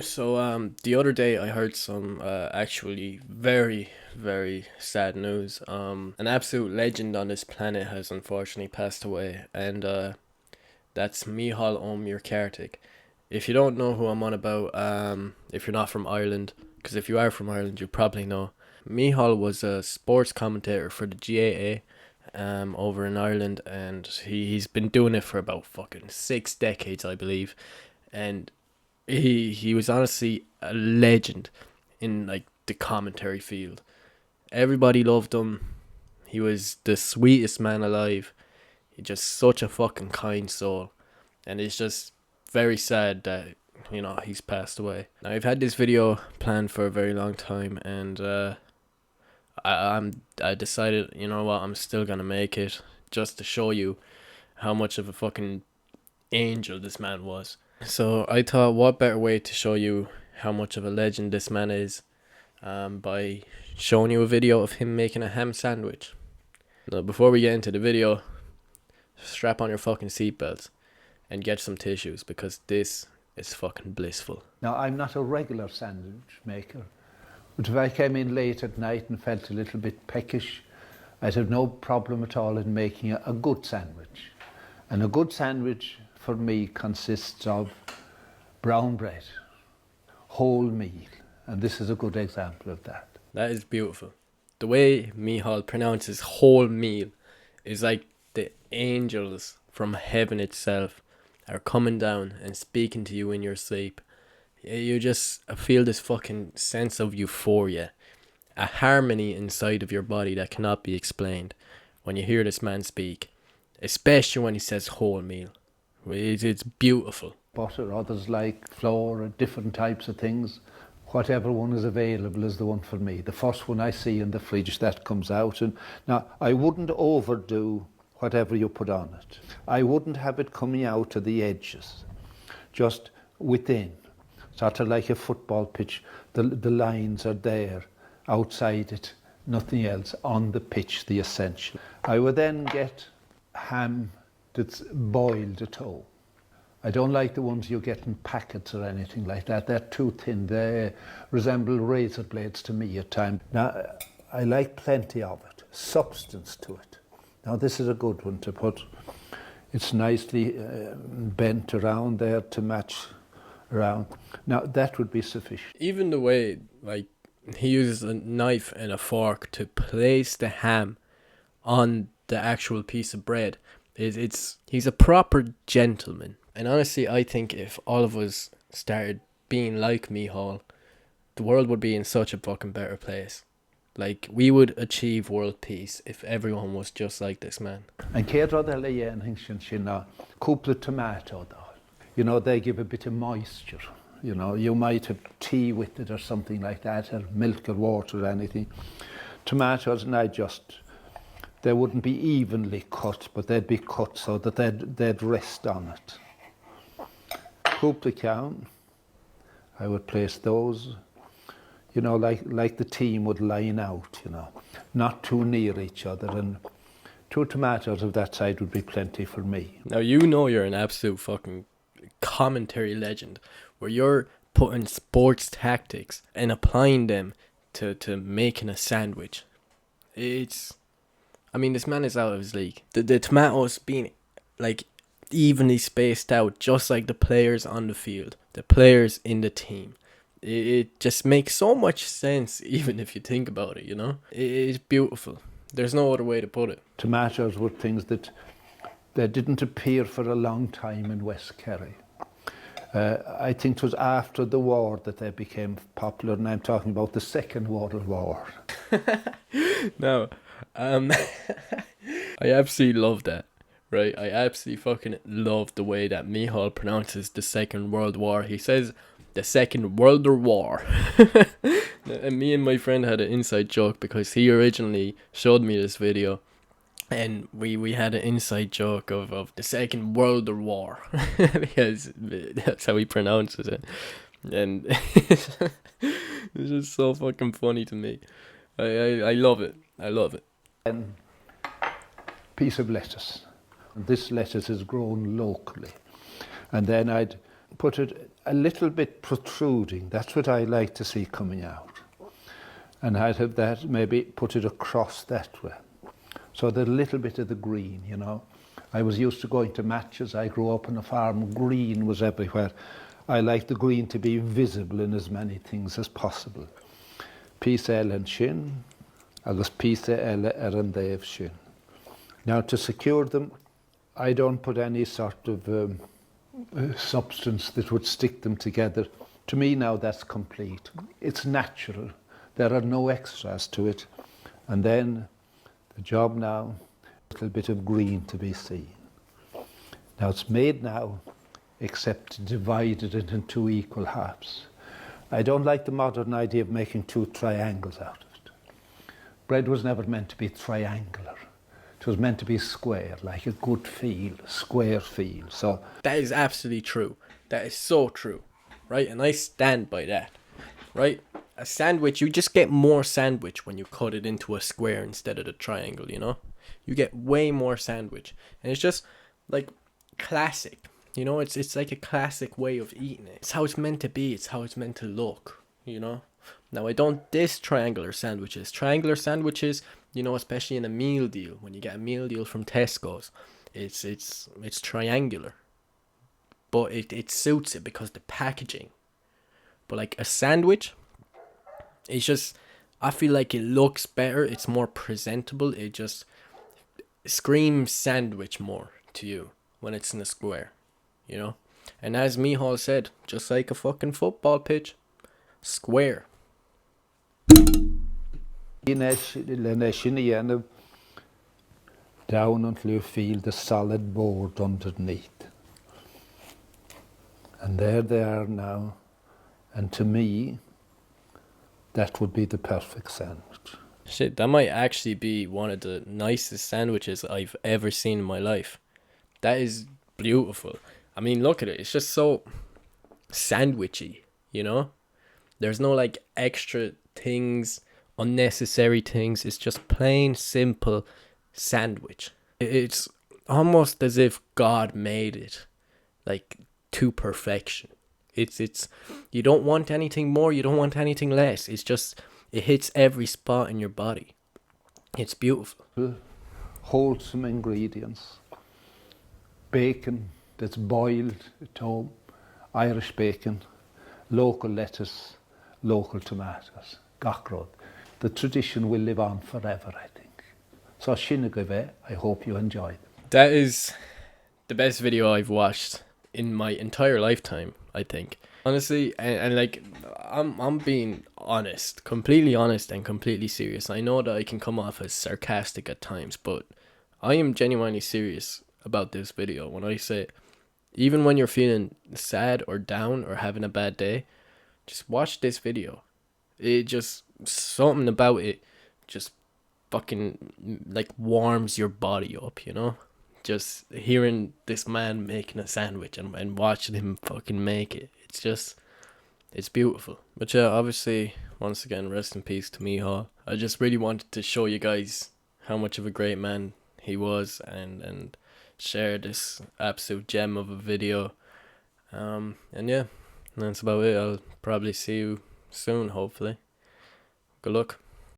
So the other day I heard some actually very very sad news. An absolute legend on this planet has unfortunately passed away, and that's Michal Kartik. If you don't know who I'm on about, if you're not from Ireland, because if you are from Ireland, you probably know. Michal was a sports commentator for the GAA over in Ireland, and he's been doing it for about fucking 6 decades, I believe. And he was honestly a legend in like the commentary field. Everybody loved him. He was the sweetest man alive. He just such a fucking kind soul, and it's just very sad that he's passed away. Now I've had this video planned for a very long time, and I decided, you know what, I'm still gonna make it just to show you how much of a fucking angel this man was. So I thought, what better way to show you how much of a legend this man is, by showing you a video of him making a ham sandwich. Now, before we get into the video, strap on your fucking seatbelts and get some tissues, because this is fucking blissful. Now, I'm not a regular sandwich maker, but if I came in late at night and felt a little bit peckish, I'd have no problem at all in making a good sandwich. And a good sandwich for me consists of brown bread, wholemeal, and this is a good example of that. That is beautiful. The way Michal pronounces wholemeal is like the angels from heaven itself are coming down and speaking to you in your sleep. You just feel this fucking sense of euphoria, a harmony inside of your body that cannot be explained when you hear this man speak, especially when he says wholemeal. It's beautiful. Butter, others like flour, different types of things. Whatever one is available is the one for me. The first one I see in the fridge, that comes out. And now, I wouldn't overdo whatever you put on it. I wouldn't have it coming out of the edges, just within, sort of like a football pitch. The lines are there, outside it, nothing else, on the pitch, the essential. I would then get ham that's boiled at home. I don't like the ones you get in packets or anything like that. They're too thin. They resemble razor blades to me at times. Now, I like plenty of it, substance to it. Now, this is a good one to put. It's nicely bent around there to match around. Now, that would be sufficient. Even the way, like, he uses a knife and a fork to place the ham on the actual piece of bread. He's a proper gentleman. And honestly, I think if all of us started being like Michal, the world would be in such a fucking better place. Like, we would achieve world peace if everyone was just like this man. And céad le dhéanamh sin cúpla tomato dá. You know, they give a bit of moisture. You know, you might have tea with it or something like that, or milk or water or anything. Tomatoes, and they wouldn't be evenly cut, but they'd be cut so that they'd rest on it. Cúpla ceann, I would place those, you know, like the team would line out, you know, not too near each other, and 2 tomatoes of that side would be plenty for me. Now, you know you're an absolute fucking commentary legend, where you're putting sports tactics and applying them to making a sandwich. This man is out of his league. The tomatoes being like evenly spaced out, just like the players on the field, the players in the team. It just makes so much sense, even if you think about it, you know? It's beautiful. There's no other way to put it. Tomatoes were things that they didn't appear for a long time in West Kerry. I think it was after the war that they became popular, and I'm talking about the Second World War. No, I absolutely love that, right? I absolutely fucking love the way that Michal pronounces the Second World War. He says the Second World War. And me and my friend had an inside joke, because he originally showed me this video, and we had an inside joke of the Second World War, because that's how he pronounces it. And it's just so fucking funny to me. I love it. I love it. And piece of lettuce. And this lettuce is grown locally. And then I'd put it a little bit protruding. That's what I like to see coming out. And I'd have that, maybe put it across that way. So that a little bit of the green, you know. I was used to going to matches. I grew up on a farm. Green was everywhere. I like the green to be visible in as many things as possible. Píosa eile sin, agus píosa eile an daobh sin. Now, to secure them, I don't put any sort of substance that would stick them together. To me now, that's complete. It's natural. There are no extras to it. And then the job now, a little bit of green to be seen. Now it's made now, except divided into two equal halves. I don't like the modern idea of making two triangles out of it. Bread was never meant to be triangular. It was meant to be square, like a good feel, square feel. So that is absolutely true. That is so true, right? And I stand by that, right? A sandwich, you just get more sandwich when you cut it into a square instead of the triangle, you know? You get way more sandwich. And it's just like classic, you know? It's like a classic way of eating it. It's how it's meant to be. It's how it's meant to look, you know? Now, I don't diss triangular sandwiches. Triangular sandwiches, you know, especially in a meal deal, when you get a meal deal from Tesco's, it's triangular. But it suits it because the packaging. But like a sandwich, it's just, I feel like it looks better. It's more presentable. It just screams sandwich more to you when it's in a square, you know? And as Mihal said, just like a fucking football pitch, square. Down until you feel the solid board underneath. And there they are now. And to me, that would be the perfect sandwich. Shit, that might actually be one of the nicest sandwiches I've ever seen in my life. That is beautiful. I mean, look at it. It's just so sandwichy, you know? There's no like extra things, unnecessary things. It's just plain, simple sandwich. It's almost as if God made it, like, to perfection. It's you don't want anything more, you don't want anything less. It's just, it hits every spot in your body. It's beautiful. Wholesome ingredients. Bacon that's boiled at home, Irish bacon, local lettuce, local tomatoes, gachrod. The tradition will live on forever, I think. So Shinagave, I hope you enjoyed. That is the best video I've watched in my entire lifetime, I think. Honestly, and like, I'm being honest, completely honest and completely serious. I know that I can come off as sarcastic at times, but I am genuinely serious about this video when I say, even when you're feeling sad or down or having a bad day, just watch this video. It just, something about it just fucking like warms your body up, you know? Just hearing this man making a sandwich and watching him fucking make it. It's just, it's beautiful. But yeah, obviously, once again, rest in peace to Miha. I just really wanted to show you guys how much of a great man he was and share this absolute gem of a video. And yeah, that's about it. I'll probably see you soon, hopefully. Good luck.